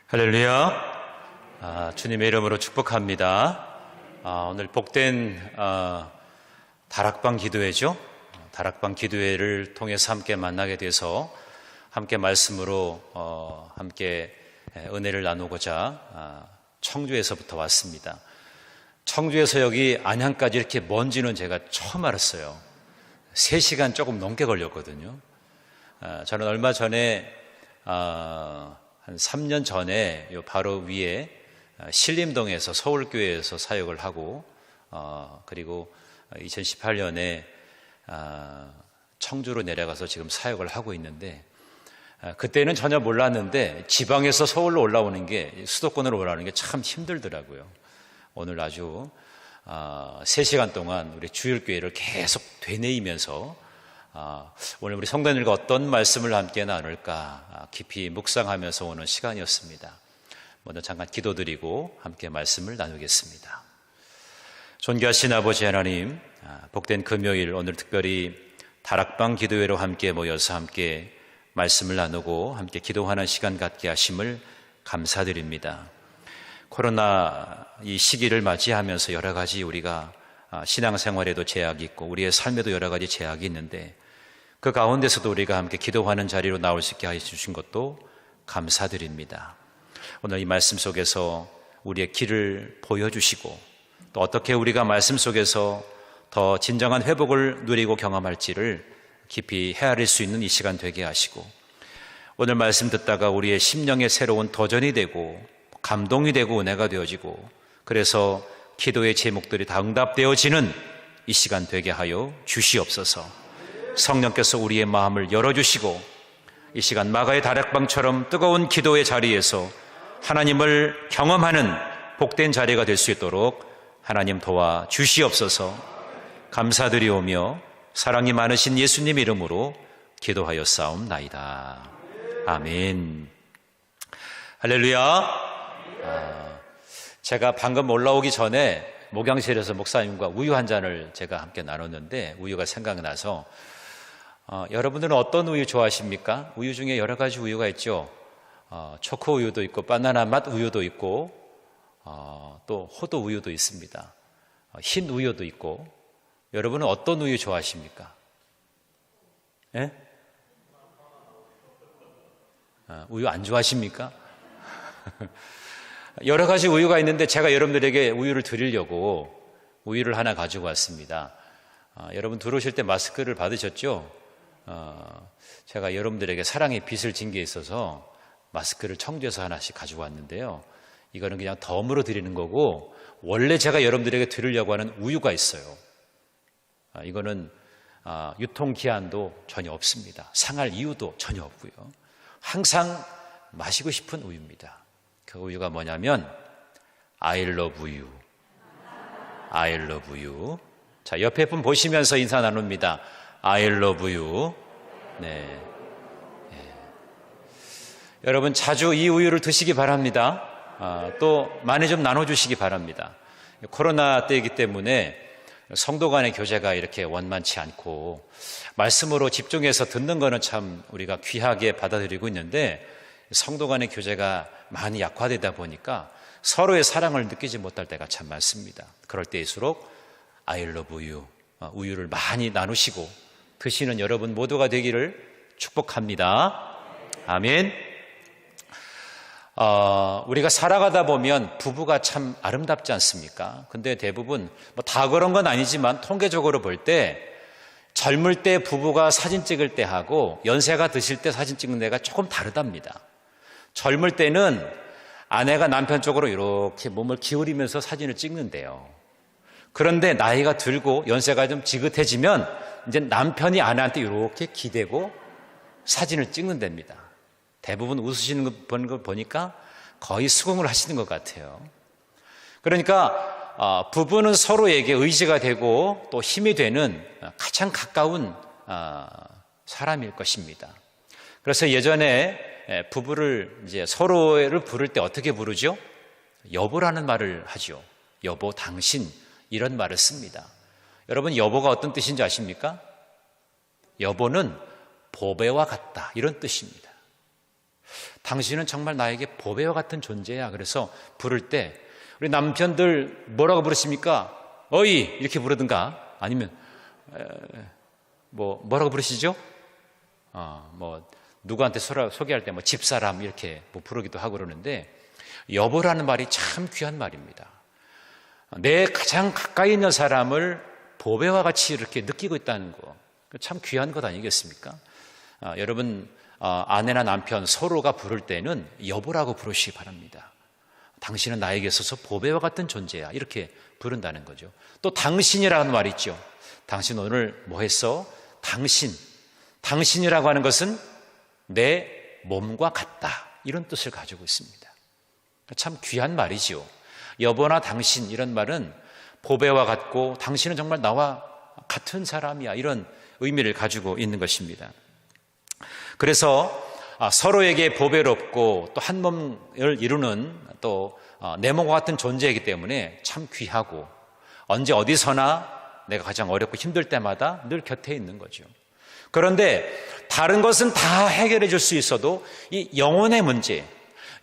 할렐루야. 주님의 이름으로 축복합니다. 오늘 복된 다락방 기도회죠. 다락방 기도회를 통해서 함께 만나게 돼서 함께 말씀으로 함께 은혜를 나누고자 청주에서부터 왔습니다. 청주에서 여기 안양까지 이렇게 먼지는 제가 처음 알았어요. 3시간 조금 넘게 걸렸거든요. 저는 얼마 전에 한 3년 전에 바로 위에 신림동에서 서울교회에서 사역을 하고 그리고 2018년에 청주로 내려가서 지금 사역을 하고 있는데 그때는 전혀 몰랐는데 지방에서 서울로 올라오는 게 수도권으로 올라오는 게 참 힘들더라고요. 오늘 아주 3시간 동안 우리 주일교회를 계속 되뇌이면서 오늘 우리 성도님들과 어떤 말씀을 함께 나눌까 깊이 묵상하면서 오는 시간이었습니다. 먼저 잠깐 기도드리고 함께 말씀을 나누겠습니다. 존귀하신 아버지 하나님, 복된 금요일 오늘 특별히 다락방 기도회로 함께 모여서 함께 말씀을 나누고 함께 기도하는 시간 갖게 하심을 감사드립니다. 코로나 이 시기를 맞이하면서 여러 가지 우리가 신앙생활에도 제약이 있고 우리의 삶에도 여러 가지 제약이 있는데 그 가운데서도 우리가 함께 기도하는 자리로 나올 수 있게 해주신 것도 감사드립니다. 오늘 이 말씀 속에서 우리의 길을 보여주시고 또 어떻게 우리가 말씀 속에서 더 진정한 회복을 누리고 경험할지를 깊이 헤아릴 수 있는 이 시간 되게 하시고 오늘 말씀 듣다가 우리의 심령에 새로운 도전이 되고 감동이 되고 은혜가 되어지고 그래서 기도의 제목들이 다 응답되어지는 이 시간 되게 하여 주시옵소서. 성령께서 우리의 마음을 열어주시고 이 시간 마가의 다락방처럼 뜨거운 기도의 자리에서 하나님을 경험하는 복된 자리가 될 수 있도록 하나님 도와 주시옵소서. 감사드리오며 사랑이 많으신 예수님 이름으로 기도하였사옵나이다. 아멘. 할렐루야. 제가 방금 올라오기 전에 목양실에서 목사님과 우유 한 잔을 제가 함께 나눴는데 우유가 생각나서 여러분들은 어떤 우유 좋아하십니까? 우유 중에 여러 가지 우유가 있죠. 초코 우유도 있고 바나나 맛 우유도 있고 또 호두 우유도 있습니다. 흰 우유도 있고 여러분은 어떤 우유 좋아하십니까? 예? 우유 안 좋아하십니까? 여러 가지 우유가 있는데 제가 여러분들에게 우유를 드리려고 우유를 하나 가지고 왔습니다. 여러분 들어오실 때 마스크를 받으셨죠? 제가 여러분들에게 사랑의 빚을 진 게 있어서 마스크를 청주에서 하나씩 가지고 왔는데요. 이거는 그냥 덤으로 드리는 거고 원래 제가 여러분들에게 드리려고 하는 우유가 있어요. 이거는 유통기한도 전혀 없습니다. 상할 이유도 전혀 없고요. 항상 마시고 싶은 우유입니다. 그 우유가 뭐냐면 I love you. I love you. 자, 옆에 분 보시면서 인사 나눕니다. I love you. 네. 여러분 자주 이 우유를 드시기 바랍니다. 또 많이 좀 나눠주시기 바랍니다. 코로나 때이기 때문에 성도 간의 교제가 이렇게 원만치 않고 말씀으로 집중해서 듣는 거는 참 우리가 귀하게 받아들이고 있는데 성도 간의 교제가 많이 약화되다 보니까 서로의 사랑을 느끼지 못할 때가 참 많습니다. 그럴 때일수록 I love you, 우유를 많이 나누시고 드시는 여러분 모두가 되기를 축복합니다. 아멘. 우리가 살아가다 보면 부부가 참 아름답지 않습니까? 근데 대부분 다 그런 건 아니지만 통계적으로 볼 때 젊을 때 부부가 사진 찍을 때 하고 연세가 드실 때 사진 찍는 데가 조금 다르답니다. 젊을 때는 아내가 남편 쪽으로 이렇게 몸을 기울이면서 사진을 찍는데요. 그런데 나이가 들고 연세가 좀 지긋해지면 이제 남편이 아내한테 이렇게 기대고 사진을 찍는답니다. 대부분 웃으시는 거 보니까 거의 수긍을 하시는 것 같아요. 그러니까 부부는 서로에게 의지가 되고 또 힘이 되는 가장 가까운 사람일 것입니다. 그래서 예전에 부부를 이제 서로를 부를 때 어떻게 부르죠? 여보라는 말을 하죠. 여보, 당신 이런 말을 씁니다. 여러분 여보가 어떤 뜻인지 아십니까? 여보는 보배와 같다 이런 뜻입니다. 당신은 정말 나에게 보배와 같은 존재야. 그래서 부를 때 우리 남편들 뭐라고 부르십니까? 어이 이렇게 부르든가 아니면 뭐라고 부르시죠? 뭐 누구한테 소개할 때 뭐 집사람 이렇게 뭐 부르기도 하고 그러는데 여보라는 말이 참 귀한 말입니다. 내 가장 가까이 있는 사람을 보배와 같이 이렇게 느끼고 있다는 거 참 귀한 것 아니겠습니까? 여러분 아내나 남편 서로가 부를 때는 여보라고 부르시기 바랍니다. 당신은 나에게 있어서 보배와 같은 존재야 이렇게 부른다는 거죠. 또 당신이라는 말이 있죠. 당신 오늘 뭐 했어? 당신이라고 하는 것은 내 몸과 같다 이런 뜻을 가지고 있습니다. 참 귀한 말이죠. 여보나 당신 이런 말은 보배와 같고 당신은 정말 나와 같은 사람이야 이런 의미를 가지고 있는 것입니다. 그래서 서로에게 보배롭고 또 한 몸을 이루는 또 내 몸과 같은 존재이기 때문에 참 귀하고 언제 어디서나 내가 가장 어렵고 힘들 때마다 늘 곁에 있는 거죠. 그런데 다른 것은 다 해결해 줄 수 있어도 이 영혼의 문제,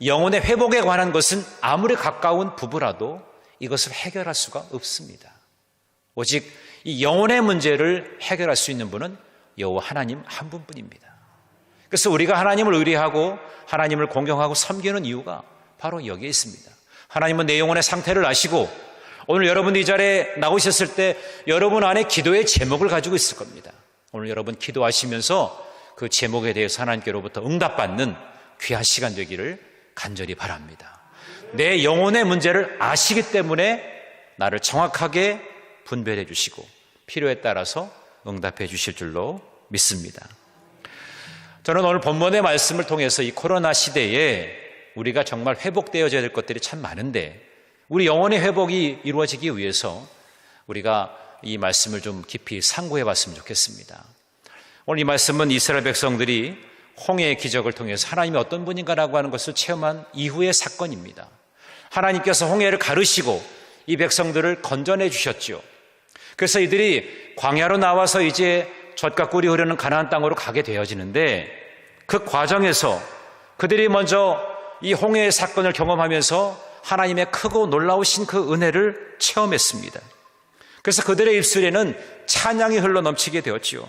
영혼의 회복에 관한 것은 아무리 가까운 부부라도 이것을 해결할 수가 없습니다. 오직 이 영혼의 문제를 해결할 수 있는 분은 여호와 하나님 한 분뿐입니다. 그래서 우리가 하나님을 의뢰하고 하나님을 공경하고 섬기는 이유가 바로 여기에 있습니다. 하나님은 내 영혼의 상태를 아시고 오늘 여러분 이 자리에 나오셨을 때 여러분 안에 기도의 제목을 가지고 있을 겁니다. 오늘 여러분 기도하시면서 그 제목에 대해서 하나님께로부터 응답받는 귀한 시간 되기를 간절히 바랍니다. 내 영혼의 문제를 아시기 때문에 나를 정확하게 분별해 주시고 필요에 따라서 응답해 주실 줄로 믿습니다. 저는 오늘 본문의 말씀을 통해서 이 코로나 시대에 우리가 정말 회복되어져야 될 것들이 참 많은데 우리 영혼의 회복이 이루어지기 위해서 우리가 이 말씀을 좀 깊이 상고해 봤으면 좋겠습니다. 오늘 이 말씀은 이스라엘 백성들이 홍해의 기적을 통해서 하나님이 어떤 분인가라고 하는 것을 체험한 이후의 사건입니다. 하나님께서 홍해를 가르시고 이 백성들을 건져내 주셨죠. 그래서 이들이 광야로 나와서 이제 젖과 꿀이 흐르는 가나안 땅으로 가게 되어지는데 그 과정에서 그들이 먼저 이 홍해의 사건을 경험하면서 하나님의 크고 놀라우신 그 은혜를 체험했습니다. 그래서 그들의 입술에는 찬양이 흘러넘치게 되었지요.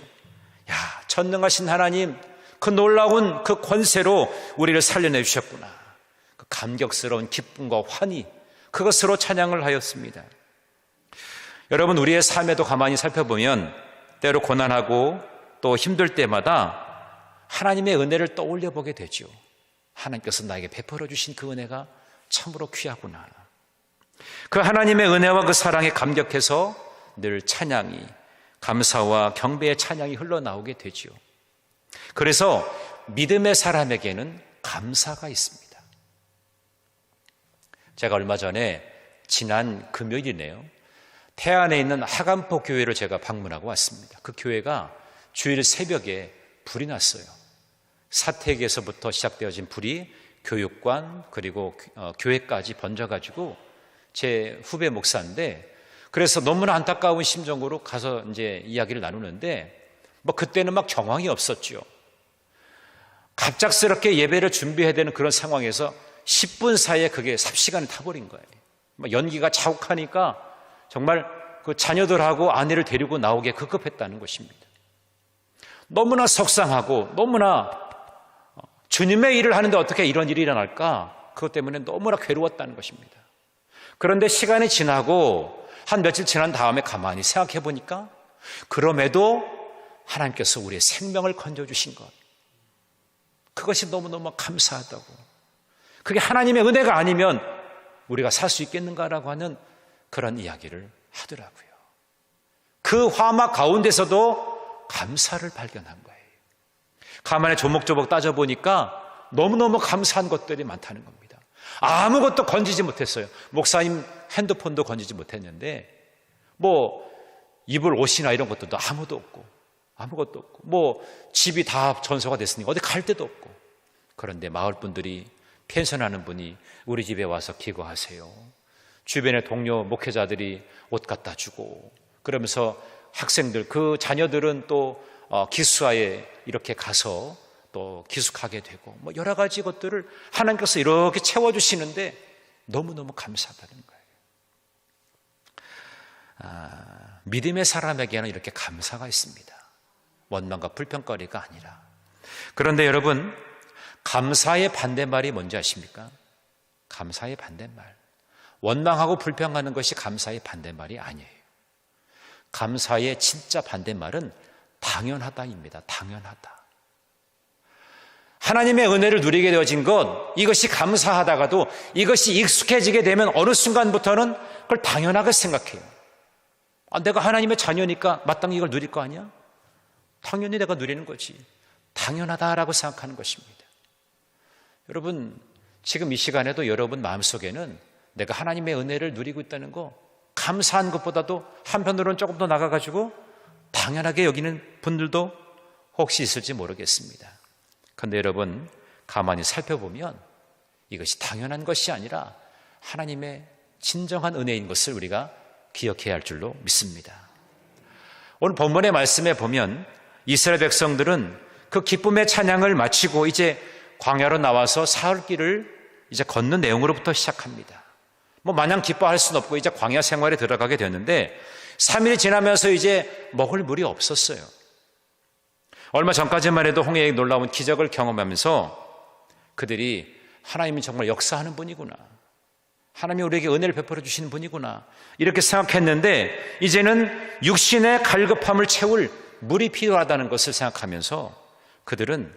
야, 전능하신 하나님, 그 놀라운 그 권세로 우리를 살려내 주셨구나. 그 감격스러운 기쁨과 환희, 그것으로 찬양을 하였습니다. 여러분, 우리의 삶에도 가만히 살펴보면 때로 고난하고 또 힘들 때마다 하나님의 은혜를 떠올려 보게 되죠. 하나님께서 나에게 베풀어 주신 그 은혜가 참으로 귀하구나. 그 하나님의 은혜와 그 사랑에 감격해서 늘 찬양이, 감사와 경배의 찬양이 흘러나오게 되죠. 그래서 믿음의 사람에게는 감사가 있습니다. 제가 얼마 전에 지난 금요일이네요. 태안에 있는 하간포 교회를 제가 방문하고 왔습니다. 그 교회가 주일 새벽에 불이 났어요. 사택에서부터 시작되어진 불이 교육관 그리고 교회까지 번져가지고 제 후배 목사인데 그래서 너무나 안타까운 심정으로 가서 이제 이야기를 나누는데 뭐 그때는 막 정황이 없었죠. 갑작스럽게 예배를 준비해야 되는 그런 상황에서 10분 사이에 그게 삽시간을 타버린 거예요. 연기가 자욱하니까 정말 그 자녀들하고 아내를 데리고 나오게 급급했다는 것입니다. 너무나 속상하고 너무나 주님의 일을 하는데 어떻게 이런 일이 일어날까? 그것 때문에 너무나 괴로웠다는 것입니다. 그런데 시간이 지나고 한 며칠 지난 다음에 가만히 생각해 보니까 그럼에도 하나님께서 우리의 생명을 건져주신 것, 그것이 너무너무 감사하다고. 그게 하나님의 은혜가 아니면 우리가 살 수 있겠는가라고 하는 그런 이야기를 하더라고요. 그 화막 가운데서도 감사를 발견한 거예요. 가만히 조목조목 따져보니까 너무너무 감사한 것들이 많다는 겁니다. 아무것도 건지지 못했어요. 목사님 핸드폰도 건지지 못했는데 뭐 입을 옷이나 이런 것들도 아무것도 없고 뭐 집이 다 전소가 됐으니까 어디 갈 데도 없고. 그런데 마을 분들이 펜션하는 분이 우리 집에 와서 기거하세요. 주변의 동료 목회자들이 옷 갖다 주고 그러면서 학생들 그 자녀들은 또 기숙사에 이렇게 가서 또 기숙하게 되고 뭐 여러 가지 것들을 하나님께서 이렇게 채워주시는데 너무너무 감사하다는 거예요. 믿음의 사람에게는 이렇게 감사가 있습니다. 원망과 불평거리가 아니라. 그런데 여러분, 감사의 반대말이 뭔지 아십니까? 감사의 반대말. 원망하고 불평하는 것이 감사의 반대말이 아니에요. 감사의 진짜 반대말은 당연하다입니다. 당연하다. 하나님의 은혜를 누리게 되어진 것, 이것이 감사하다가도 이것이 익숙해지게 되면 어느 순간부터는 그걸 당연하게 생각해요. 내가 하나님의 자녀니까 마땅히 이걸 누릴 거 아니야? 당연히 내가 누리는 거지. 당연하다라고 생각하는 것입니다. 여러분, 지금 이 시간에도 여러분 마음속에는 내가 하나님의 은혜를 누리고 있다는 거, 감사한 것보다도 한편으로는 조금 더 나가가지고 당연하게 여기는 분들도 혹시 있을지 모르겠습니다. 그런데 여러분, 가만히 살펴보면 이것이 당연한 것이 아니라 하나님의 진정한 은혜인 것을 우리가 기억해야 할 줄로 믿습니다. 오늘 본문의 말씀에 보면 이스라엘 백성들은 그 기쁨의 찬양을 마치고 이제 광야로 나와서 사흘길을 이제 걷는 내용으로부터 시작합니다. 뭐 마냥 기뻐할 수는 없고 이제 광야 생활에 들어가게 됐는데 3일이 지나면서 이제 먹을 물이 없었어요. 얼마 전까지만 해도 홍해의 놀라운 기적을 경험하면서 그들이 하나님이 정말 역사하는 분이구나, 하나님이 우리에게 은혜를 베풀어 주시는 분이구나 이렇게 생각했는데 이제는 육신의 갈급함을 채울 물이 필요하다는 것을 생각하면서 그들은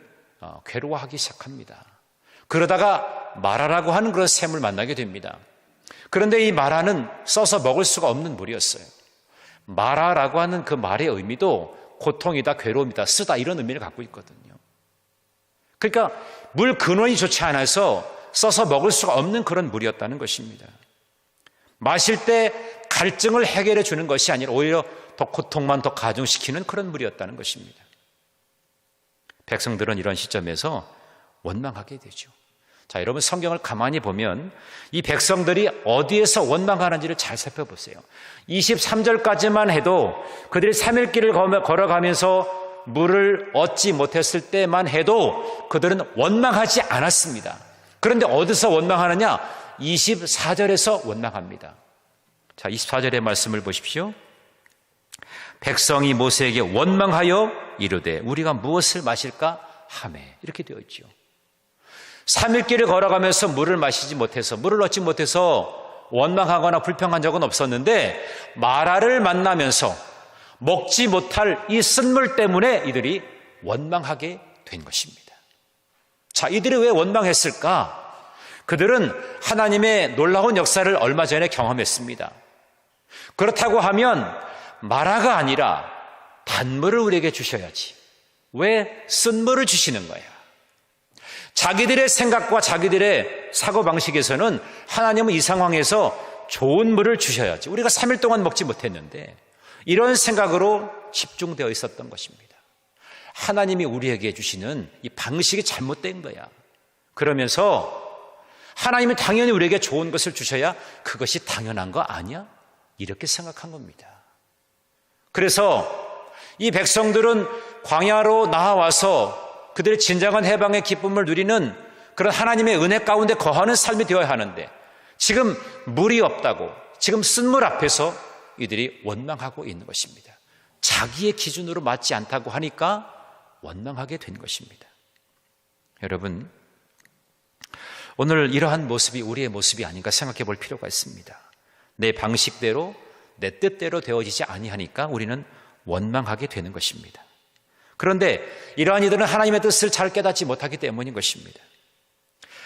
괴로워하기 시작합니다. 그러다가 마라라고 하는 그런 샘을 만나게 됩니다. 그런데 이 마라는 써서 먹을 수가 없는 물이었어요. 마라라고 하는 그 말의 의미도 고통이다, 괴로움이다, 쓰다 이런 의미를 갖고 있거든요. 그러니까 물 근원이 좋지 않아서 써서 먹을 수가 없는 그런 물이었다는 것입니다. 마실 때 갈증을 해결해 주는 것이 아니라 오히려 더 고통만 더 가중시키는 그런 물이었다는 것입니다. 백성들은 이런 시점에서 원망하게 되죠. 자, 여러분 성경을 가만히 보면 이 백성들이 어디에서 원망하는지를 잘 살펴보세요. 23절까지만 해도 그들이 3일 길을 걸어가면서 물을 얻지 못했을 때만 해도 그들은 원망하지 않았습니다. 그런데 어디서 원망하느냐? 24절에서 원망합니다. 자, 24절의 말씀을 보십시오. 백성이 모세에게 원망하여 이르되 우리가 무엇을 마실까 하매, 이렇게 되어 있죠. 3일 길을 걸어가면서 물을 마시지 못해서, 물을 얻지 못해서 원망하거나 불평한 적은 없었는데 마라를 만나면서 먹지 못할 이 쓴물 때문에 이들이 원망하게 된 것입니다. 자, 이들이 왜 원망했을까? 그들은 하나님의 놀라운 역사를 얼마 전에 경험했습니다. 그렇다고 하면 마라가 아니라 단물을 우리에게 주셔야지 왜 쓴물을 주시는 거야? 자기들의 생각과 자기들의 사고방식에서는 하나님은 이 상황에서 좋은 물을 주셔야지, 우리가 3일 동안 먹지 못했는데, 이런 생각으로 집중되어 있었던 것입니다. 하나님이 우리에게 주시는 이 방식이 잘못된 거야. 그러면서 하나님이 당연히 우리에게 좋은 것을 주셔야 그것이 당연한 거 아니야? 이렇게 생각한 겁니다. 그래서 이 백성들은 광야로 나와서 그들의 진정한 해방의 기쁨을 누리는 그런 하나님의 은혜 가운데 거하는 삶이 되어야 하는데 지금 물이 없다고, 지금 쓴물 앞에서 이들이 원망하고 있는 것입니다. 자기의 기준으로 맞지 않다고 하니까 원망하게 된 것입니다. 여러분, 오늘 이러한 모습이 우리의 모습이 아닌가 생각해 볼 필요가 있습니다. 내 방식대로, 내 뜻대로 되어지지 아니하니까 우리는 원망하게 되는 것입니다. 그런데 이러한 이들은 하나님의 뜻을 잘 깨닫지 못하기 때문인 것입니다.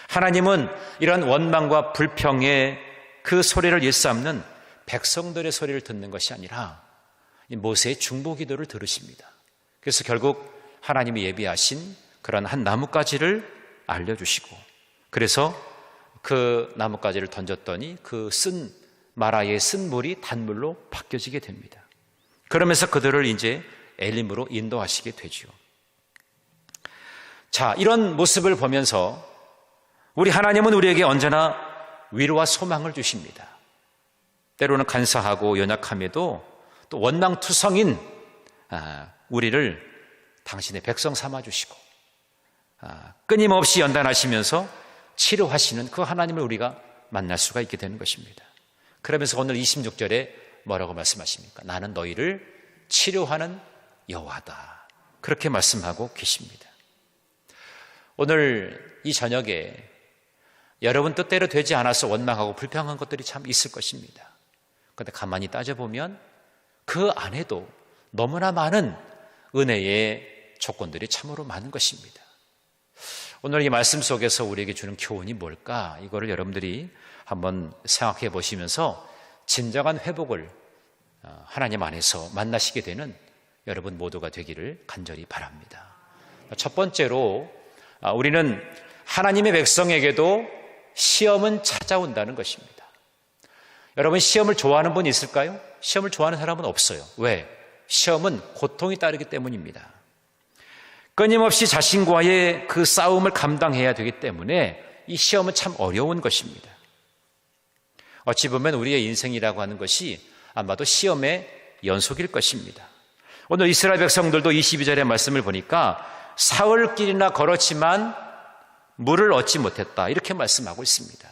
하나님은 이러한 원망과 불평의 그 소리를 일삼는 백성들의 소리를 듣는 것이 아니라 모세의 중보 기도를 들으십니다. 그래서 결국 하나님이 예비하신 그런 한 나뭇가지를 알려주시고, 그래서 그 나뭇가지를 던졌더니 그 쓴 마라의 쓴 물이 단물로 바뀌어지게 됩니다. 그러면서 그들을 이제 엘림으로 인도하시게 되죠. 자, 이런 모습을 보면서 우리 하나님은 우리에게 언제나 위로와 소망을 주십니다. 때로는 간사하고 연약함에도 또 원망투성인 우리를 당신의 백성 삼아주시고 끊임없이 연단하시면서 치료하시는 그 하나님을 우리가 만날 수가 있게 되는 것입니다. 그러면서 오늘 26절에 뭐라고 말씀하십니까? 나는 너희를 치료하는 여호와다. 그렇게 말씀하고 계십니다. 오늘 이 저녁에 여러분 뜻대로 되지 않아서 원망하고 불평한 것들이 참 있을 것입니다. 그런데 가만히 따져보면 그 안에도 너무나 많은 은혜의 조건들이 참으로 많은 것입니다. 오늘 이 말씀 속에서 우리에게 주는 교훈이 뭘까? 이거를 여러분들이 한번 생각해 보시면서 진정한 회복을 하나님 안에서 만나시게 되는 여러분 모두가 되기를 간절히 바랍니다. 첫 번째로 우리는 하나님의 백성에게도 시험은 찾아온다는 것입니다. 여러분, 시험을 좋아하는 분이 있을까요? 시험을 좋아하는 사람은 없어요. 왜? 시험은 고통이 따르기 때문입니다. 끊임없이 자신과의 그 싸움을 감당해야 되기 때문에 이 시험은 참 어려운 것입니다. 어찌 보면 우리의 인생이라고 하는 것이 아마도 시험의 연속일 것입니다. 오늘 이스라엘 백성들도 22절의 말씀을 보니까 사흘길이나 걸었지만 물을 얻지 못했다, 이렇게 말씀하고 있습니다.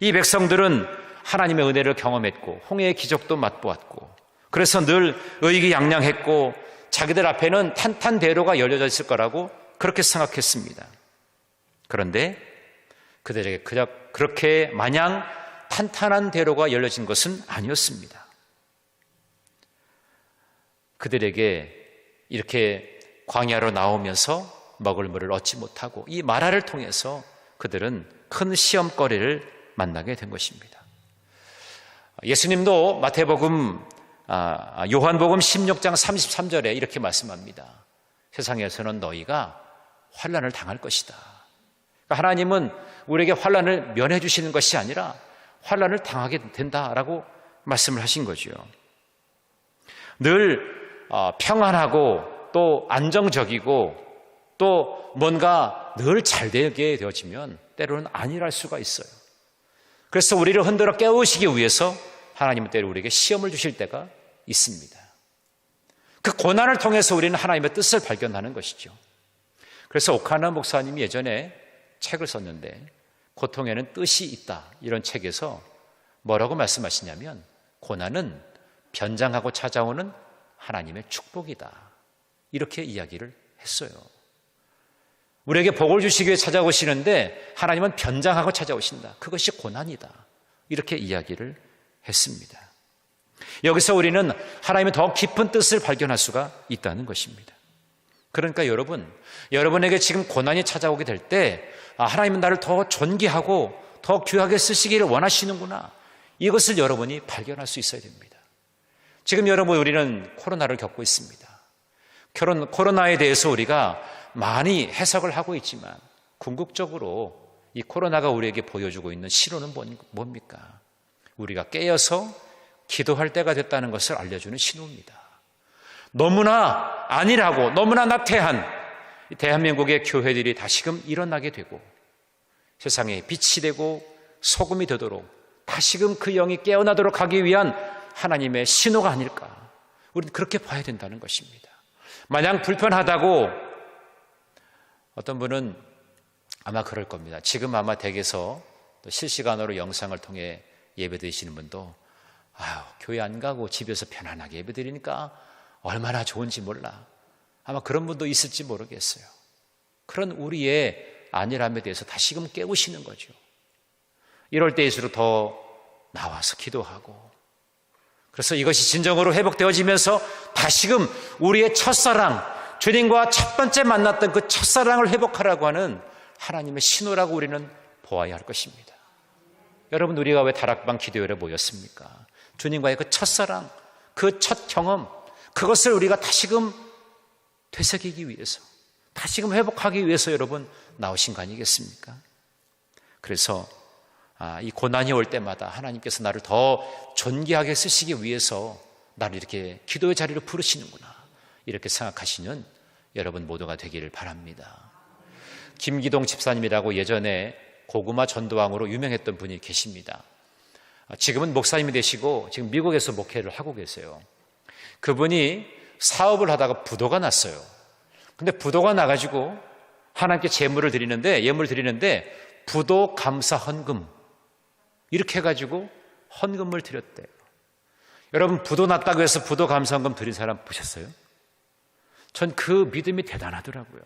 이 백성들은 하나님의 은혜를 경험했고 홍해의 기적도 맛보았고 그래서 늘 의기양양했고 자기들 앞에는 탄탄대로가 열려져 있을 거라고 그렇게 생각했습니다. 그런데 그들에게 그렇게 마냥 탄탄한 대로가 열려진 것은 아니었습니다. 그들에게 이렇게 광야로 나오면서 먹을 물을 얻지 못하고 이 마라를 통해서 그들은 큰 시험거리를 만나게 된 것입니다. 예수님도 요한복음 16장 33절에 이렇게 말씀합니다. 세상에서는 너희가 환난을 당할 것이다. 그러니까 하나님은 우리에게 환난을 면해 주시는 것이 아니라 환난을 당하게 된다라고 말씀을 하신 거죠. 늘 평안하고 또 안정적이고 또 뭔가 늘 잘 되게 되어지면 때로는 아니랄 수가 있어요. 그래서 우리를 흔들어 깨우시기 위해서 하나님은 때로 우리에게 시험을 주실 때가 있습니다. 그 고난을 통해서 우리는 하나님의 뜻을 발견하는 것이죠. 그래서 오카나 목사님이 예전에 책을 썼는데 고통에는 뜻이 있다, 이런 책에서 뭐라고 말씀하시냐면 고난은 변장하고 찾아오는 하나님의 축복이다, 이렇게 이야기를 했어요. 우리에게 복을 주시기 위해 찾아오시는데 하나님은 변장하고 찾아오신다. 그것이 고난이다, 이렇게 이야기를 했습니다. 여기서 우리는 하나님의 더 깊은 뜻을 발견할 수가 있다는 것입니다. 그러니까 여러분에게 지금 고난이 찾아오게 될 때 하나님은 나를 더 존귀하고 더 귀하게 쓰시기를 원하시는구나, 이것을 여러분이 발견할 수 있어야 됩니다. 지금 우리는 코로나를 겪고 있습니다. 코로나에 대해서 우리가 많이 해석을 하고 있지만 궁극적으로 이 코로나가 우리에게 보여주고 있는 신호는 뭡니까? 우리가 깨어서 기도할 때가 됐다는 것을 알려주는 신호입니다. 너무나 안일하고 너무나 나태한 대한민국의 교회들이 다시금 일어나게 되고 세상에 빛이 되고 소금이 되도록 다시금 그 영이 깨어나도록 하기 위한 하나님의 신호가 아닐까, 우리는 그렇게 봐야 된다는 것입니다. 마냥 불편하다고, 어떤 분은 아마 그럴 겁니다. 지금 아마 댁에서 또 실시간으로 영상을 통해 예배드리시는 분도 교회 안 가고 집에서 편안하게 예배드리니까 얼마나 좋은지 몰라, 아마 그런 분도 있을지 모르겠어요. 그런 우리의 안일함에 대해서 다시금 깨우시는 거죠. 이럴 때일수록 더 나와서 기도하고, 그래서 이것이 진정으로 회복되어지면서 다시금 우리의 첫사랑, 주님과 첫 번째 만났던 그 첫사랑을 회복하라고 하는 하나님의 신호라고 우리는 보아야 할 것입니다. 여러분, 우리가 왜 다락방 기도회에 모였습니까? 주님과의 그 첫사랑, 그 첫 경험, 그것을 우리가 다시금 되새기기 위해서, 다시금 회복하기 위해서 여러분 나오신 거 아니겠습니까? 그래서 이 고난이 올 때마다 하나님께서 나를 더 존귀하게 쓰시기 위해서 나를 이렇게 기도의 자리로 부르시는구나, 이렇게 생각하시는 여러분 모두가 되기를 바랍니다. 김기동 집사님이라고 예전에 고구마 전도왕으로 유명했던 분이 계십니다. 지금은 목사님이 되시고 지금 미국에서 목회를 하고 계세요. 그분이 사업을 하다가 부도가 났어요. 근데 부도가 나가지고 하나님께 예물을 드리는데 부도 감사 헌금 이렇게 해가지고 헌금을 드렸대요. 여러분, 부도 났다고 해서 부도 감사 헌금 드린 사람 보셨어요? 전 그 믿음이 대단하더라고요.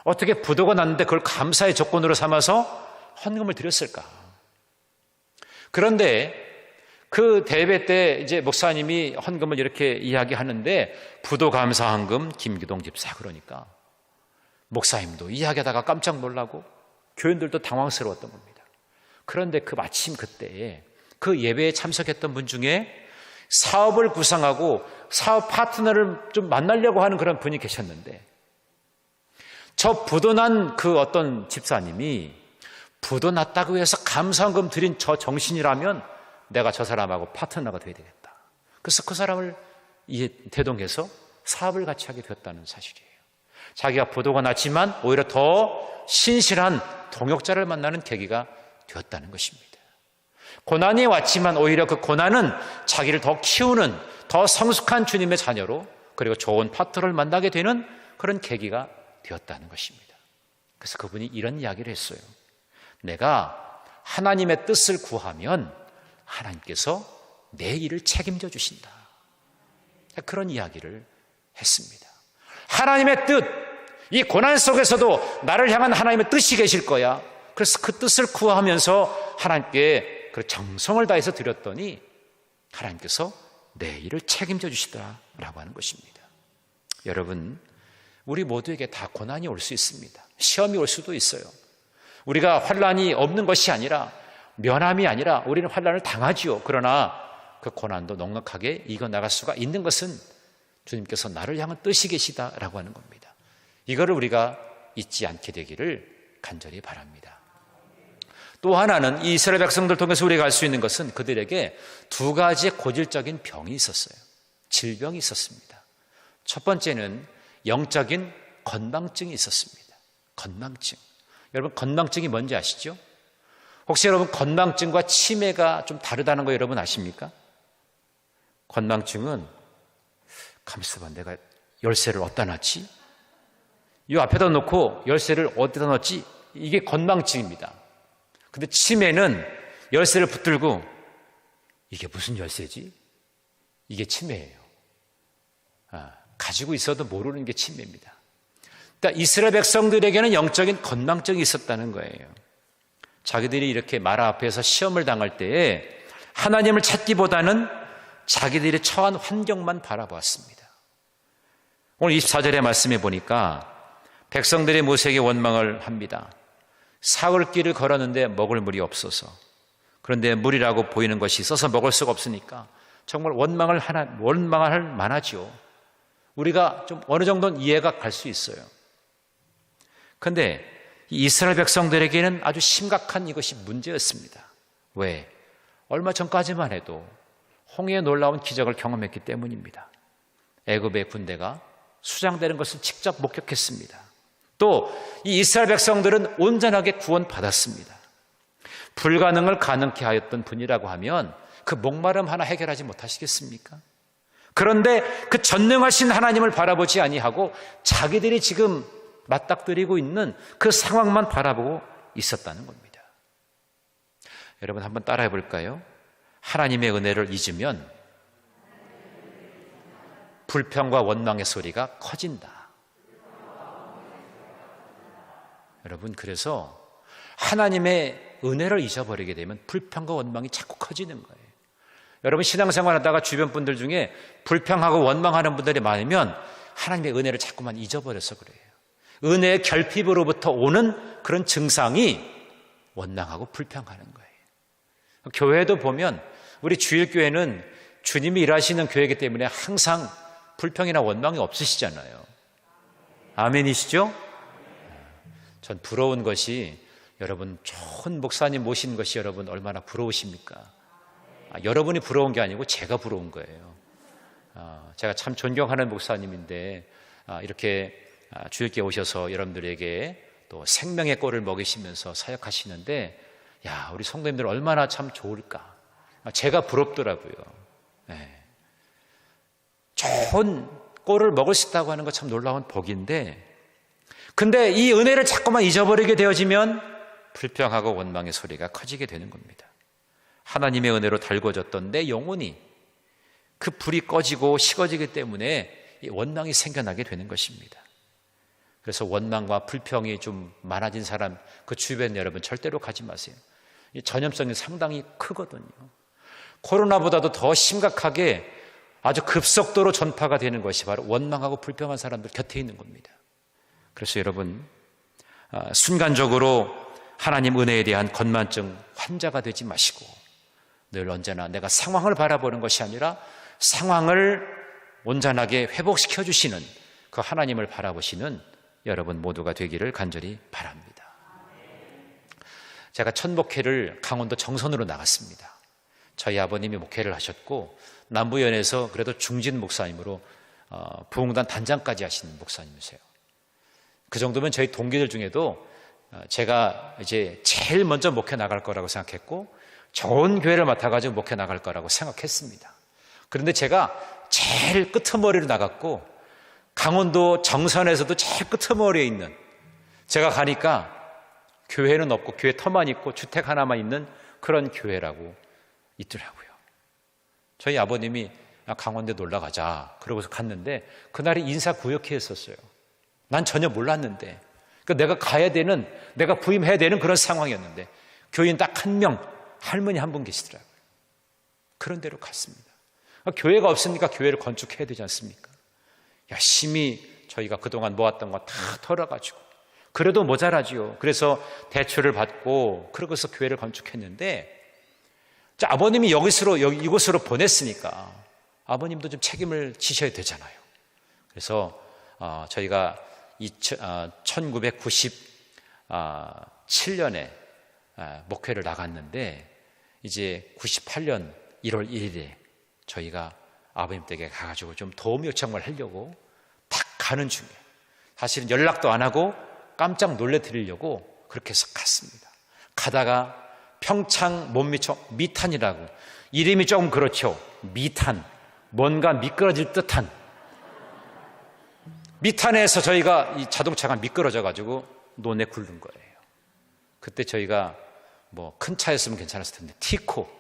어떻게 부도가 났는데 그걸 감사의 조건으로 삼아서 헌금을 드렸을까? 그런데 그 대회 때 이제 목사님이 헌금을 이렇게 이야기하는데 부도 감사 헌금 김기동 집사, 그러니까 목사님도 이야기하다가 깜짝 놀라고 교인들도 당황스러웠던 겁니다. 그런데 그 마침 그때에 그 예배에 참석했던 분 중에 사업을 구상하고 사업 파트너를 좀 만나려고 하는 그런 분이 계셨는데, 저 부도난 그 어떤 집사님이 부도 났다고 해서 감사헌금 드린 저 정신이라면 내가 저 사람하고 파트너가 돼야 되겠다. 그래서 그 사람을 대동해서 사업을 같이 하게 되었다는 사실이에요. 자기가 부도가 났지만 오히려 더 신실한 동역자를 만나는 계기가 되었다는 것입니다. 고난이 왔지만 오히려 그 고난은 자기를 더 키우는, 더 성숙한 주님의 자녀로, 그리고 좋은 파트너를 만나게 되는 그런 계기가 되었다는 것입니다. 그래서 그분이 이런 이야기를 했어요. 내가 하나님의 뜻을 구하면 하나님께서 내 일을 책임져 주신다. 그런 이야기를 했습니다. 하나님의 뜻, 이 고난 속에서도 나를 향한 하나님의 뜻이 계실 거야. 그래서 그 뜻을 구하면서 하나님께 그 정성을 다해서 드렸더니 하나님께서 내 일을 책임져 주시더라라고 하는 것입니다. 여러분, 우리 모두에게 다 고난이 올 수 있습니다. 시험이 올 수도 있어요. 우리가 환난이 없는 것이 아니라, 면함이 아니라 우리는 환난을 당하지요. 그러나 그 고난도 넉넉하게 이겨나갈 수가 있는 것은 주님께서 나를 향한 뜻이 계시다라고 하는 겁니다. 이거를 우리가 잊지 않게 되기를 간절히 바랍니다. 또 하나는 이 이스라엘 백성들 통해서 우리가 알 수 있는 것은 그들에게 두 가지의 고질적인 병이 있었어요. 질병이 있었습니다. 첫 번째는 영적인 건망증이 있었습니다. 건망증. 여러분, 건망증이 뭔지 아시죠? 혹시 여러분 건망증과 치매가 좀 다르다는 거 여러분 아십니까? 건망증은 가만히 있어봐, 내가 열쇠를 어디다 놨지? 이 앞에다 놓고 열쇠를 어디다 놨지? 이게 건망증입니다. 근데 치매는 열쇠를 붙들고 이게 무슨 열쇠지? 이게 치매예요. 가지고 있어도 모르는 게 치매입니다. 그러니까 이스라엘 백성들에게는 영적인 건망증이 있었다는 거예요. 자기들이 이렇게 마라 앞에서 시험을 당할 때에 하나님을 찾기보다는 자기들이 처한 환경만 바라보았습니다. 오늘 24절의 말씀에 보니까 백성들이 모세에게 원망을 합니다. 사흘길을 걸었는데 먹을 물이 없어서, 그런데 물이라고 보이는 것이 있어서 먹을 수가 없으니까 정말 원망할 만하지요. 우리가 좀 어느 정도는 이해가 갈 수 있어요. 그런데 이스라엘 백성들에게는 아주 심각한 이것이 문제였습니다. 왜? 얼마 전까지만 해도 홍해의 놀라운 기적을 경험했기 때문입니다. 애굽의 군대가 수장되는 것을 직접 목격했습니다. 또 이 이스라엘 백성들은 온전하게 구원받았습니다. 불가능을 가능케 하였던 분이라고 하면 그 목마름 하나 해결하지 못하시겠습니까? 그런데 그 전능하신 하나님을 바라보지 아니하고 자기들이 지금 맞닥뜨리고 있는 그 상황만 바라보고 있었다는 겁니다. 여러분, 한번 따라해 볼까요? 하나님의 은혜를 잊으면 불평과 원망의 소리가 커진다. 여러분, 그래서 하나님의 은혜를 잊어버리게 되면 불평과 원망이 자꾸 커지는 거예요. 여러분, 신앙생활 하다가 주변 분들 중에 불평하고 원망하는 분들이 많으면 하나님의 은혜를 자꾸만 잊어버려서 그래요. 은혜의 결핍으로부터 오는 그런 증상이 원망하고 불평하는 거예요. 교회도 보면 우리 주일교회는 주님이 일하시는 교회이기 때문에 항상 불평이나 원망이 없으시잖아요. 아멘이시죠? 전 부러운 것이, 여러분 좋은 목사님 모신 것이 여러분 얼마나 부러우십니까? 여러분이 부러운 게 아니고 제가 부러운 거예요. 제가 참 존경하는 목사님인데 이렇게 주일교회 오셔서 여러분들에게 또 생명의 꼴을 먹이시면서 사역하시는데, 야, 우리 성도님들 얼마나 참 좋을까? 제가 부럽더라고요. 네. 좋은 꼴을 먹을 수 있다고 하는 거 참 놀라운 복인데, 근데 이 은혜를 자꾸만 잊어버리게 되어지면 불평하고 원망의 소리가 커지게 되는 겁니다. 하나님의 은혜로 달궈졌던 내 영혼이 그 불이 꺼지고 식어지기 때문에 이 원망이 생겨나게 되는 것입니다. 그래서 원망과 불평이 좀 많아진 사람, 그 주변 여러분 절대로 가지 마세요. 이 전염성이 상당히 크거든요. 코로나보다도 더 심각하게 아주 급속도로 전파가 되는 것이 바로 원망하고 불평한 사람들 곁에 있는 겁니다. 그래서 여러분, 순간적으로 하나님 은혜에 대한 건만증 환자가 되지 마시고 늘 언제나 내가 상황을 바라보는 것이 아니라 상황을 온전하게 회복시켜 주시는 그 하나님을 바라보시는 여러분 모두가 되기를 간절히 바랍니다. 제가 첫 목회를 강원도 정선으로 나갔습니다. 저희 아버님이 목회를 하셨고 남부연에서 그래도 중진 목사님으로 부흥단 단장까지 하시는 목사님이세요. 그 정도면 저희 동기들 중에도 제가 이제 제일 먼저 목회 나갈 거라고 생각했고 좋은 교회를 맡아가지고 목회 나갈 거라고 생각했습니다. 그런데 제가 제일 끄트머리로 나갔고 강원도 정선에서도 제일 끄트머리에 있는, 제가 가니까 교회는 없고 교회 터만 있고 주택 하나만 있는 그런 교회라고 있더라고요. 저희 아버님이 강원도에 놀러 가자 그러고서 갔는데 그날이 인사구역회였었어요. 난 전혀 몰랐는데, 그러니까 내가 가야 되는, 내가 부임해야 되는 그런 상황이었는데 교인 딱 한 명, 할머니 한 분 계시더라고요. 그런 데로 갔습니다. 교회가 없으니까 교회를 건축해야 되지 않습니까? 열심히 저희가 그동안 모았던 거 다 털어가지고, 그래도 모자라지요. 그래서 대출을 받고 그러고서 교회를 건축했는데, 아버님이 이곳으로 보냈으니까 아버님도 좀 책임을 지셔야 되잖아요. 그래서 저희가 1997년에 목회를 나갔는데 이제 98년 1월 1일에 저희가 아버님 댁에 가가지고 좀 도움 요청을 하려고 딱 가는 중에, 사실은 연락도 안 하고 깜짝 놀래드리려고 그렇게 해서 갔습니다. 가다가 평창 미탄이라고, 이름이 조금 그렇죠. 미탄, 뭔가 미끄러질 듯한 미탄에서 저희가 이 자동차가 미끄러져 가지고 논에 굴른 거예요. 그때 저희가 뭐 큰 차였으면 괜찮았을 텐데 티코,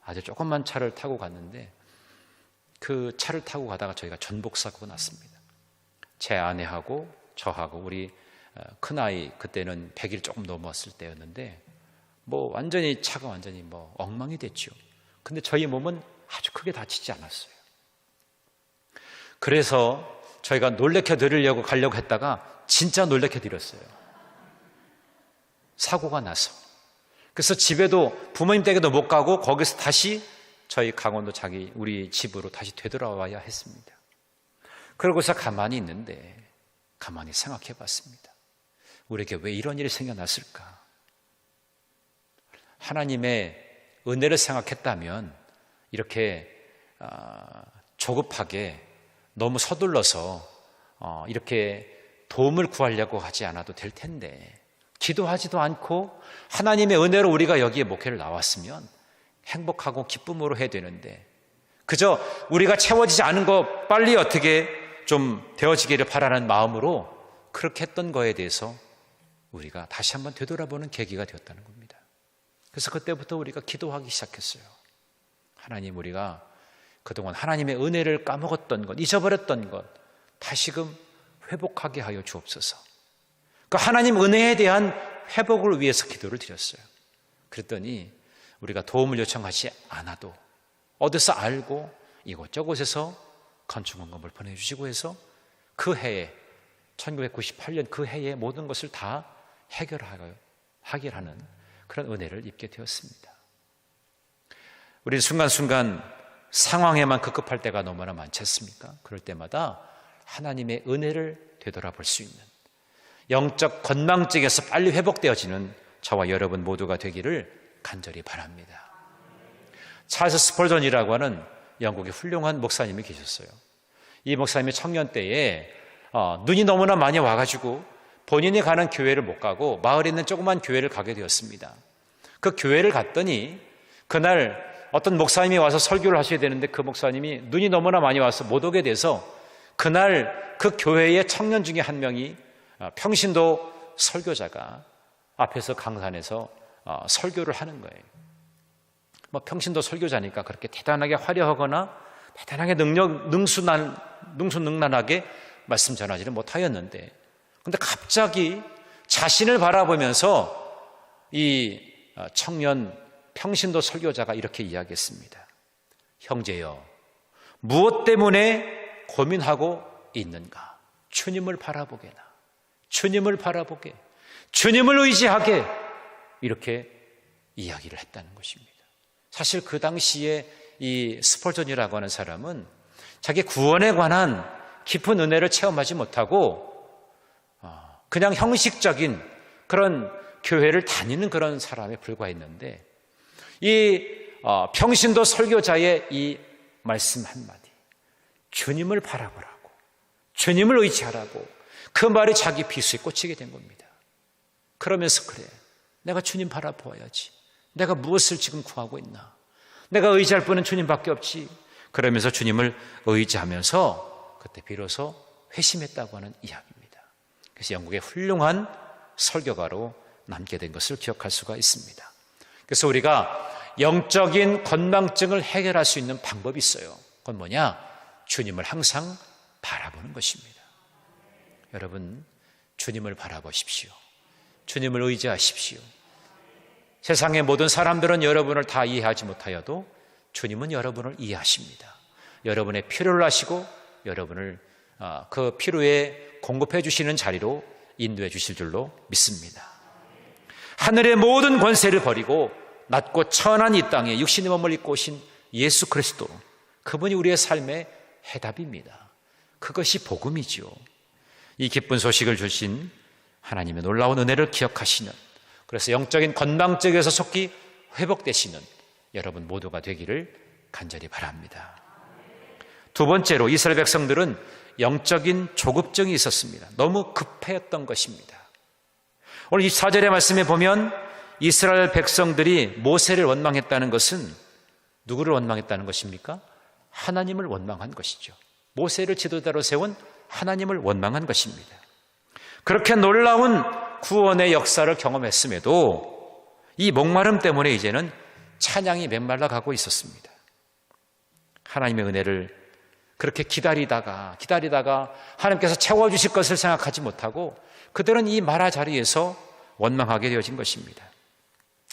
아주 조그만 차를 타고 갔는데 그 차를 타고 가다가 저희가 전복사고가 났습니다. 제 아내하고 저하고 우리 큰아이, 그때는 100일 조금 넘었을 때였는데 완전히 차가 완전히 엉망이 됐죠. 근데 저희 몸은 아주 크게 다치지 않았어요. 그래서 저희가 놀래켜 드리려고 가려고 했다가 진짜 놀래켜 드렸어요. 사고가 나서. 그래서 집에도, 부모님 댁에도 못 가고 거기서 다시 저희 강원도 우리 집으로 다시 되돌아와야 했습니다. 그러고서 가만히 있는데 가만히 생각해 봤습니다. 우리에게 왜 이런 일이 생겨났을까? 하나님의 은혜를 생각했다면 이렇게 조급하게 너무 서둘러서 이렇게 도움을 구하려고 하지 않아도 될 텐데, 기도하지도 않고 하나님의 은혜로 우리가 여기에 목회를 나왔으면 행복하고 기쁨으로 해야 되는데, 그저 우리가 채워지지 않은 거 빨리 어떻게 좀 되어지기를 바라는 마음으로 그렇게 했던 거에 대해서 우리가 다시 한번 되돌아보는 계기가 되었다는 겁니다. 그래서 그때부터 우리가 기도하기 시작했어요. 하나님, 우리가 그동안 하나님의 은혜를 까먹었던 것, 잊어버렸던 것 다시금 회복하게 하여 주옵소서. 그 하나님 은혜에 대한 회복을 위해서 기도를 드렸어요. 그랬더니 우리가 도움을 요청하지 않아도 어디서 알고 이곳저곳에서 건축원금을 보내주시고 해서 그 해에, 1998년 그 해에 모든 것을 다 해결하는 그런 은혜를 입게 되었습니다. 우리 순간순간 상황에만 급급할 때가 너무나 많지 않습니까? 그럴 때마다 하나님의 은혜를 되돌아볼 수 있는, 영적 건망증에서 빨리 회복되어지는 저와 여러분 모두가 되기를 간절히 바랍니다. 찰스 스펄전이라고 하는 영국의 훌륭한 목사님이 계셨어요. 이 목사님이 청년 때에 눈이 너무나 많이 와가지고 본인이 가는 교회를 못 가고 마을에 있는 조그만 교회를 가게 되었습니다. 그 교회를 갔더니 그날 어떤 목사님이 와서 설교를 하셔야 되는데 그 목사님이 눈이 너무나 많이 와서 못 오게 돼서 그날 그 교회의 청년 중에 한 명이 평신도 설교자가 앞에서 강산에서 설교를 하는 거예요. 평신도 설교자니까 그렇게 대단하게 화려하거나 대단하게 능수능란하게 말씀 전하지는 못하였는데, 근데 갑자기 자신을 바라보면서 이 청년 평신도 설교자가 이렇게 이야기했습니다. 형제여, 무엇 때문에 고민하고 있는가? 주님을 바라보게나. 주님을 바라보게. 주님을 의지하게. 이렇게 이야기를 했다는 것입니다. 사실 그 당시에 이 스펄전이라고 하는 사람은 자기 구원에 관한 깊은 은혜를 체험하지 못하고 그냥 형식적인 그런 교회를 다니는 그런 사람에 불과했는데, 이 평신도 설교자의 이 말씀 한마디, 주님을 바라보라고, 주님을 의지하라고, 그 말이 자기 비수에 꽂히게 된 겁니다. 그러면서 그래, 내가 주님 바라보아야지. 내가 무엇을 지금 구하고 있나? 내가 의지할 분은 주님밖에 없지. 그러면서 주님을 의지하면서 그때 비로소 회심했다고 하는 이야기입니다. 그래서 영국의 훌륭한 설교가로 남게 된 것을 기억할 수가 있습니다. 그래서 우리가 영적인 건망증을 해결할 수 있는 방법이 있어요. 그건 뭐냐? 주님을 항상 바라보는 것입니다. 여러분, 주님을 바라보십시오. 주님을 의지하십시오. 세상의 모든 사람들은 여러분을 다 이해하지 못하여도 주님은 여러분을 이해하십니다. 여러분의 필요를 아시고 여러분을 그 필요에 공급해 주시는 자리로 인도해 주실 줄로 믿습니다. 하늘의 모든 권세를 버리고 낮고 천한 이 땅에 육신의 몸을 입고 오신 예수 그리스도, 그분이 우리의 삶의 해답입니다. 그것이 복음이지요. 이 기쁜 소식을 주신 하나님의 놀라운 은혜를 기억하시는, 그래서 영적인 건망증에서 속히 회복되시는 여러분 모두가 되기를 간절히 바랍니다. 두 번째로, 이스라엘 백성들은 영적인 조급증이 있었습니다. 너무 급했던 것입니다. 오늘 24절의 말씀에 보면 이스라엘 백성들이 모세를 원망했다는 것은 누구를 원망했다는 것입니까? 하나님을 원망한 것이죠. 모세를 지도자로 세운 하나님을 원망한 것입니다. 그렇게 놀라운 구원의 역사를 경험했음에도 이 목마름 때문에 이제는 찬양이 메말라 가고 있었습니다. 하나님의 은혜를 그렇게 기다리다가 하나님께서 채워주실 것을 생각하지 못하고 그들은 이 마라 자리에서 원망하게 되어진 것입니다.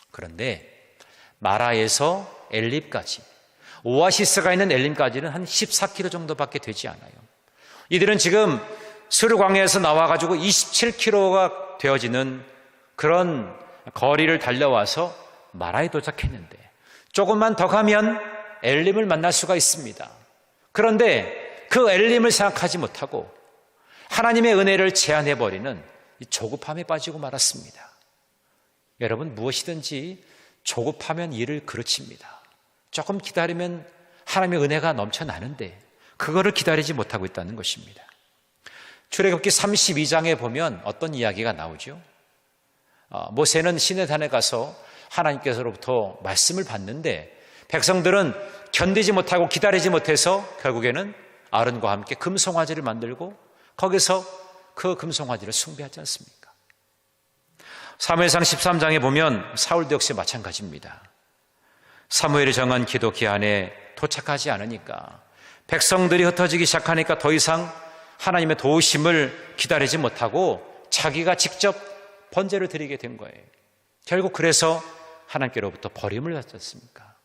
그런데 마라에서 엘림까지, 오아시스가 있는 엘림까지는 한 14km 정도밖에 되지 않아요. 이들은 지금 스루 광야에서 나와가지고 27km가 되어지는 그런 거리를 달려와서 마라에 도착했는데 조금만 더 가면 엘림을 만날 수가 있습니다. 그런데 그 엘림을 생각하지 못하고 하나님의 은혜를 제한해버리는 이 조급함에 빠지고 말았습니다. 여러분, 무엇이든지 조급하면 일을 그르칩니다. 조금 기다리면 하나님의 은혜가 넘쳐나는데 그거를 기다리지 못하고 있다는 것입니다. 출애굽기 32장에 보면 어떤 이야기가 나오죠? 모세는 시내산에 가서 하나님께서로부터 말씀을 받는데 백성들은 견디지 못하고 기다리지 못해서 결국에는 아론과 함께 금송아지를 만들고 거기서 그 금송아지를 숭배하지 않습니까? 사무엘상 13장에 보면 사울도 역시 마찬가지입니다. 사무엘이 정한 기도 기한에 도착하지 않으니까 백성들이 흩어지기 시작하니까 더 이상 하나님의 도우심을 기다리지 못하고 자기가 직접 번제를 드리게 된 거예요. 결국 그래서 하나님께로부터 버림을 받지 않습니까?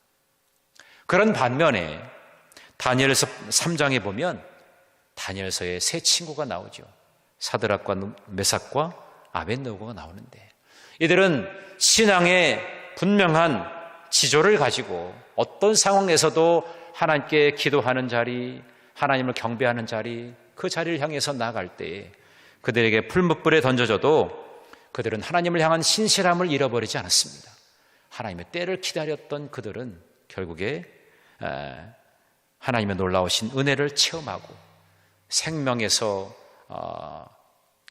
그런 반면에 다니엘서 3장에 보면 다니엘서에 세 친구가 나오죠. 사드락과 메삭과 아벳느고가 나오는데 이들은 신앙의 분명한 지조를 가지고 어떤 상황에서도 하나님께 기도하는 자리, 하나님을 경배하는 자리, 그 자리를 향해서 나아갈 때에 그들에게 풀무불에 던져져도 그들은 하나님을 향한 신실함을 잃어버리지 않았습니다. 하나님의 때를 기다렸던 그들은 결국에 하나님의 놀라우신 은혜를 체험하고 생명에서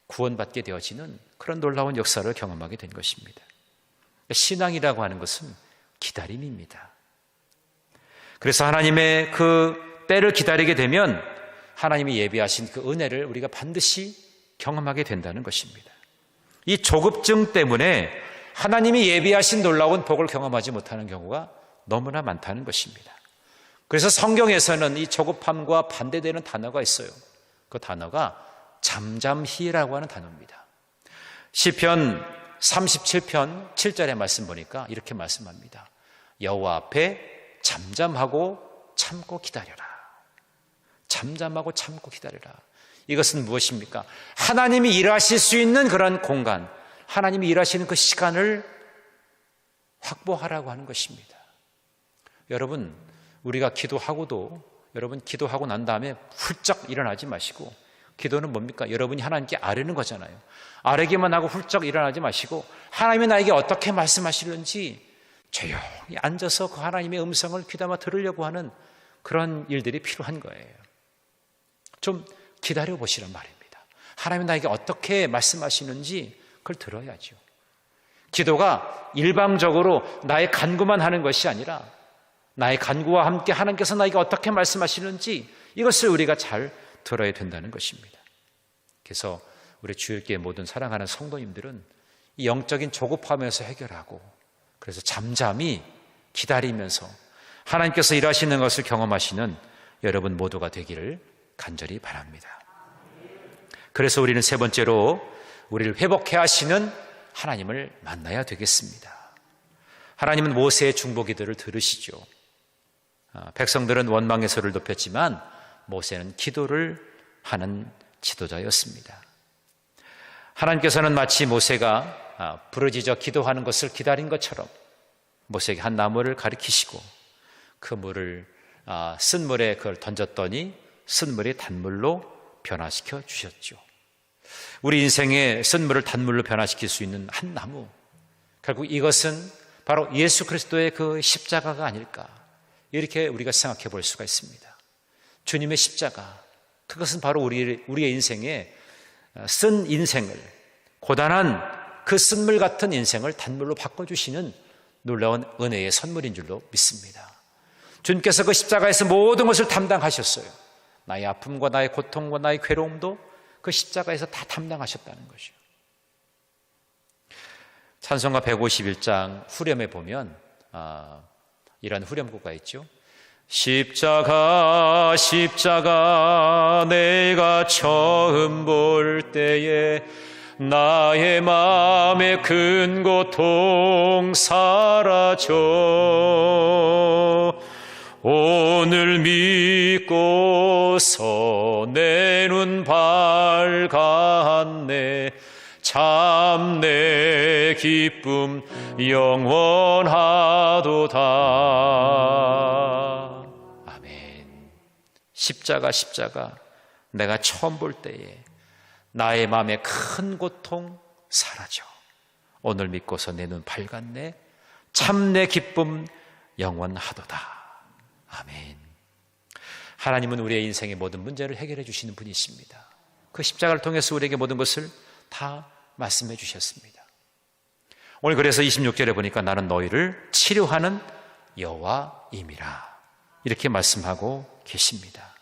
구원받게 되어지는 그런 놀라운 역사를 경험하게 된 것입니다. 신앙이라고 하는 것은 기다림입니다. 그래서 하나님의 그 때를 기다리게 되면 하나님이 예비하신 그 은혜를 우리가 반드시 경험하게 된다는 것입니다. 이 조급증 때문에 하나님이 예비하신 놀라운 복을 경험하지 못하는 경우가 너무나 많다는 것입니다. 그래서 성경에서는 이 조급함과 반대되는 단어가 있어요. 그 단어가 잠잠히라고 하는 단어입니다. 시편 37편 7절의 말씀 보니까 이렇게 말씀합니다. 여호와 앞에 잠잠하고 참고 기다려라. 잠잠하고 참고 기다려라. 이것은 무엇입니까? 하나님이 일하실 수 있는 그런 공간, 하나님이 일하시는 그 시간을 확보하라고 하는 것입니다. 여러분, 우리가 기도하고도 여러분 기도하고 난 다음에 훌쩍 일어나지 마시고, 기도는 뭡니까? 여러분이 하나님께 아뢰는 거잖아요. 아뢰기만 하고 훌쩍 일어나지 마시고 하나님이 나에게 어떻게 말씀하시는지 조용히 앉아서 그 하나님의 음성을 귀담아 들으려고 하는 그런 일들이 필요한 거예요. 좀 기다려 보시란 말입니다. 하나님이 나에게 어떻게 말씀하시는지 그걸 들어야죠. 기도가 일방적으로 나의 간구만 하는 것이 아니라 나의 간구와 함께 하나님께서 나에게 어떻게 말씀하시는지 이것을 우리가 잘 들어야 된다는 것입니다. 그래서 우리 주일교회 모든 사랑하는 성도님들은 이 영적인 조급함에서 해결하고, 그래서 잠잠히 기다리면서 하나님께서 일하시는 것을 경험하시는 여러분 모두가 되기를 간절히 바랍니다. 그래서 우리는 세 번째로 우리를 회복해 하시는 하나님을 만나야 되겠습니다. 하나님은 모세의 중보기도를 들으시죠. 백성들은 원망의 소리를 높였지만 모세는 기도를 하는 지도자였습니다. 하나님께서는 마치 모세가 부르짖어 기도하는 것을 기다린 것처럼 모세에게 한 나무를 가리키시고 그 물을 쓴 물에 그걸 던졌더니 쓴 물이 단물로 변화시켜 주셨죠. 우리 인생의 쓴 물을 단물로 변화시킬 수 있는 한 나무, 결국 이것은 바로 예수 그리스도의 그 십자가가 아닐까, 이렇게 우리가 생각해 볼 수가 있습니다. 주님의 십자가, 그것은 바로 우리의 인생에 쓴 인생을, 고단한 그 쓴물 같은 인생을 단물로 바꿔주시는 놀라운 은혜의 선물인 줄로 믿습니다. 주님께서 그 십자가에서 모든 것을 담당하셨어요. 나의 아픔과 나의 고통과 나의 괴로움도 그 십자가에서 다 담당하셨다는 것이요. 찬송가 151장 후렴에 보면 이런 후렴구가 있죠. 십자가 십자가 내가 처음 볼 때에 나의 마음의 큰 고통 사라져 오늘 믿고서 내 눈 밝았네 참 내 기쁨 영원하도다. 아멘. 십자가 십자가 내가 처음 볼 때에 나의 마음의 큰 고통 사라져 오늘 믿고서 내 눈 밝았네 참 내 기쁨 영원하도다. 아멘. 하나님은 우리의 인생의 모든 문제를 해결해 주시는 분이십니다. 그 십자가를 통해서 우리에게 모든 것을 다 말씀해 주셨습니다. 오늘 그래서 26절에 보니까 나는 너희를 치료하는 여호와임이라 이렇게 말씀하고 계십니다.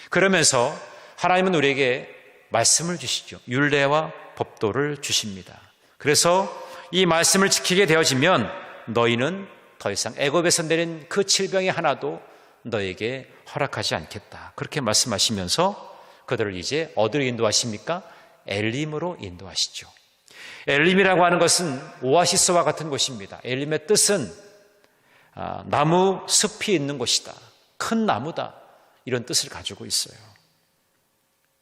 그러면서 하나님은 우리에게 말씀을 주시죠. 율례와 법도를 주십니다. 그래서 이 말씀을 지키게 되어지면 너희는 더 이상 애굽에서 내린 그 질병이 하나도 너에게 허락하지 않겠다. 그렇게 말씀하시면서 그들을 이제 어디로 인도하십니까? 엘림으로 인도하시죠. 엘림이라고 하는 것은 오아시스와 같은 곳입니다. 엘림의 뜻은 나무 숲이 있는 곳이다. 큰 나무다. 이런 뜻을 가지고 있어요.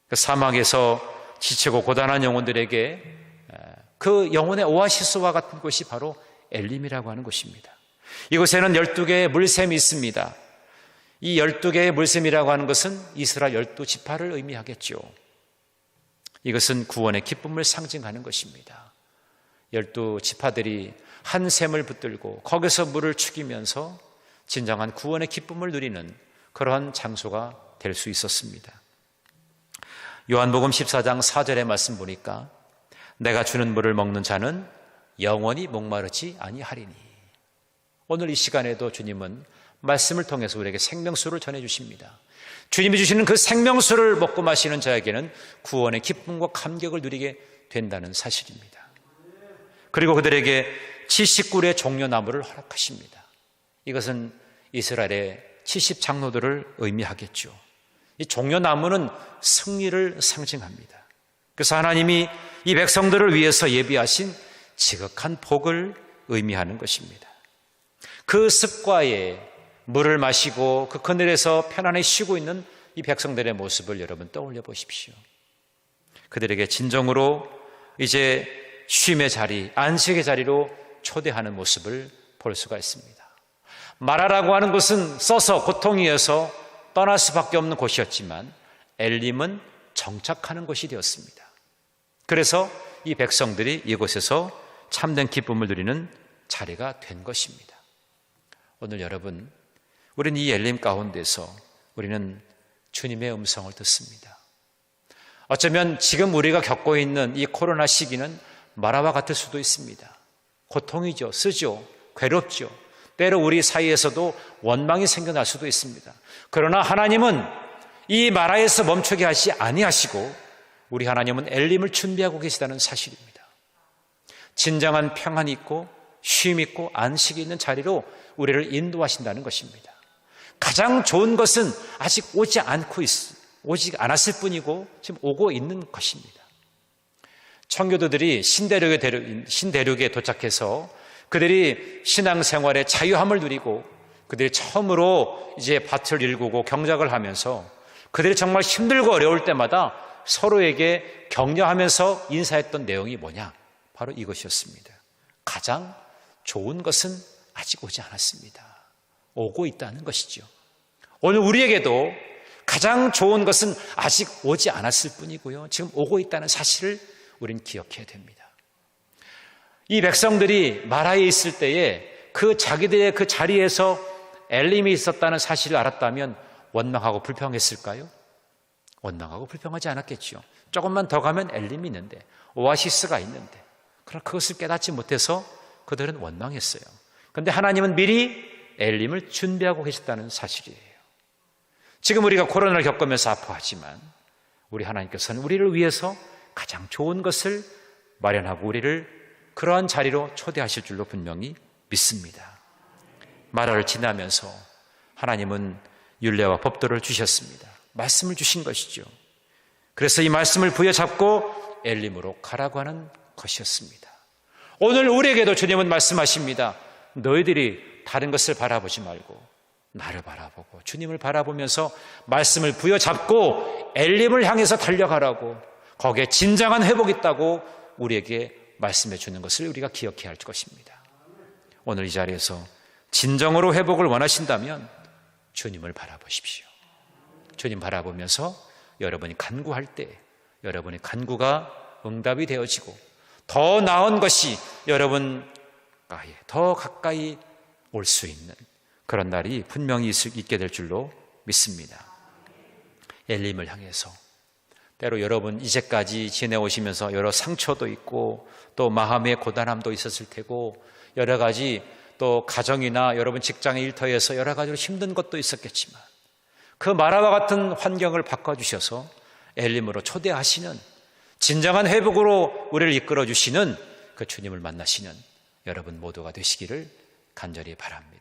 그 사막에서 지치고 고단한 영혼들에게 그 영혼의 오아시스와 같은 곳이 바로 엘림이라고 하는 곳입니다. 이곳에는 12개의 물샘이 있습니다. 이 12개의 물샘이라고 하는 것은 이스라엘 12지파를 의미하겠죠. 이것은 구원의 기쁨을 상징하는 것입니다. 12지파들이 한 샘을 붙들고 거기서 물을 죽이면서 진정한 구원의 기쁨을 누리는 그러한 장소가 될 수 있었습니다. 요한복음 14장 4절의 말씀 보니까 내가 주는 물을 먹는 자는 영원히 목마르지 아니하리니. 오늘 이 시간에도 주님은 말씀을 통해서 우리에게 생명수를 전해주십니다. 주님이 주시는 그 생명수를 먹고 마시는 자에게는 구원의 기쁨과 감격을 누리게 된다는 사실입니다. 그리고 그들에게 70굴의 종려나무를 허락하십니다. 이것은 이스라엘의 70장로들을 의미하겠죠. 이 종려나무는 승리를 상징합니다. 그래서 하나님이 이 백성들을 위해서 예비하신 지극한 복을 의미하는 것입니다. 그 습과에 물을 마시고 그 그늘에서 편안히 쉬고 있는 이 백성들의 모습을 여러분 떠올려 보십시오. 그들에게 진정으로 이제 쉼의 자리, 안식의 자리로 초대하는 모습을 볼 수가 있습니다. 마라라고 하는 곳은 써서 고통이어서 떠날 수밖에 없는 곳이었지만 엘림은 정착하는 곳이 되었습니다. 그래서 이 백성들이 이곳에서 참된 기쁨을 누리는 자리가 된 것입니다. 오늘 여러분, 우리는 이 엘림 가운데서 우리는 주님의 음성을 듣습니다. 어쩌면 지금 우리가 겪고 있는 이 코로나 시기는 마라와 같을 수도 있습니다. 고통이죠, 쓰죠, 괴롭죠. 때로 우리 사이에서도 원망이 생겨날 수도 있습니다. 그러나 하나님은 이 마라에서 멈추게 하시 아니하시고 우리 하나님은 엘림을 준비하고 계시다는 사실입니다. 진정한 평안이 있고 쉼 있고 안식이 있는 자리로 우리를 인도하신다는 것입니다. 가장 좋은 것은 아직 오지 않았을 뿐이고 지금 오고 있는 것입니다. 청교도들이 신대륙에 도착해서 그들이 신앙생활의 자유함을 누리고 그들이 처음으로 이제 밭을 일구고 경작을 하면서 그들이 정말 힘들고 어려울 때마다 서로에게 격려하면서 인사했던 내용이 뭐냐? 바로 이것이었습니다. 가장 좋은 것은 아직 오지 않았습니다. 오고 있다는 것이죠. 오늘 우리에게도 가장 좋은 것은 아직 오지 않았을 뿐이고요. 지금 오고 있다는 사실을 우리는 기억해야 됩니다. 이 백성들이 마라에 있을 때에 그 자기들의 그 자리에서 엘림이 있었다는 사실을 알았다면 원망하고 불평했을까요? 원망하고 불평하지 않았겠죠. 조금만 더 가면 엘림이 있는데, 오아시스가 있는데, 그러나 그것을 깨닫지 못해서 그들은 원망했어요. 그런데 하나님은 미리 엘림을 준비하고 계셨다는 사실이에요. 지금 우리가 코로나를 겪으면서 아파하지만 우리 하나님께서는 우리를 위해서 가장 좋은 것을 마련하고 우리를 그러한 자리로 초대하실 줄로 분명히 믿습니다. 마라를 지나면서 하나님은 율례와 법도를 주셨습니다. 말씀을 주신 것이죠. 그래서 이 말씀을 부여잡고 엘림으로 가라고 하는 것이었습니다. 오늘 우리에게도 주님은 말씀하십니다. 너희들이 다른 것을 바라보지 말고 나를 바라보고 주님을 바라보면서 말씀을 부여잡고 엘림을 향해서 달려가라고, 거기에 진정한 회복이 있다고 우리에게 말씀해 주는 것을 우리가 기억해야 할 것입니다. 오늘 이 자리에서 진정으로 회복을 원하신다면 주님을 바라보십시오. 주님 바라보면서 여러분이 간구할 때 여러분의 간구가 응답이 되어지고 더 나은 것이 여러분 더 가까이 올 수 있는 그런 날이 분명히 있게 될 줄로 믿습니다. 엘림을 향해서 때로 여러분 이제까지 지내오시면서 여러 상처도 있고 또 마음의 고단함도 있었을 테고 여러 가지 또 가정이나 여러분 직장의 일터에서 여러 가지로 힘든 것도 있었겠지만 그 마라와 같은 환경을 바꿔주셔서 엘림으로 초대하시는 진정한 회복으로 우리를 이끌어주시는 그 주님을 만나시는 여러분 모두가 되시기를 간절히 바랍니다.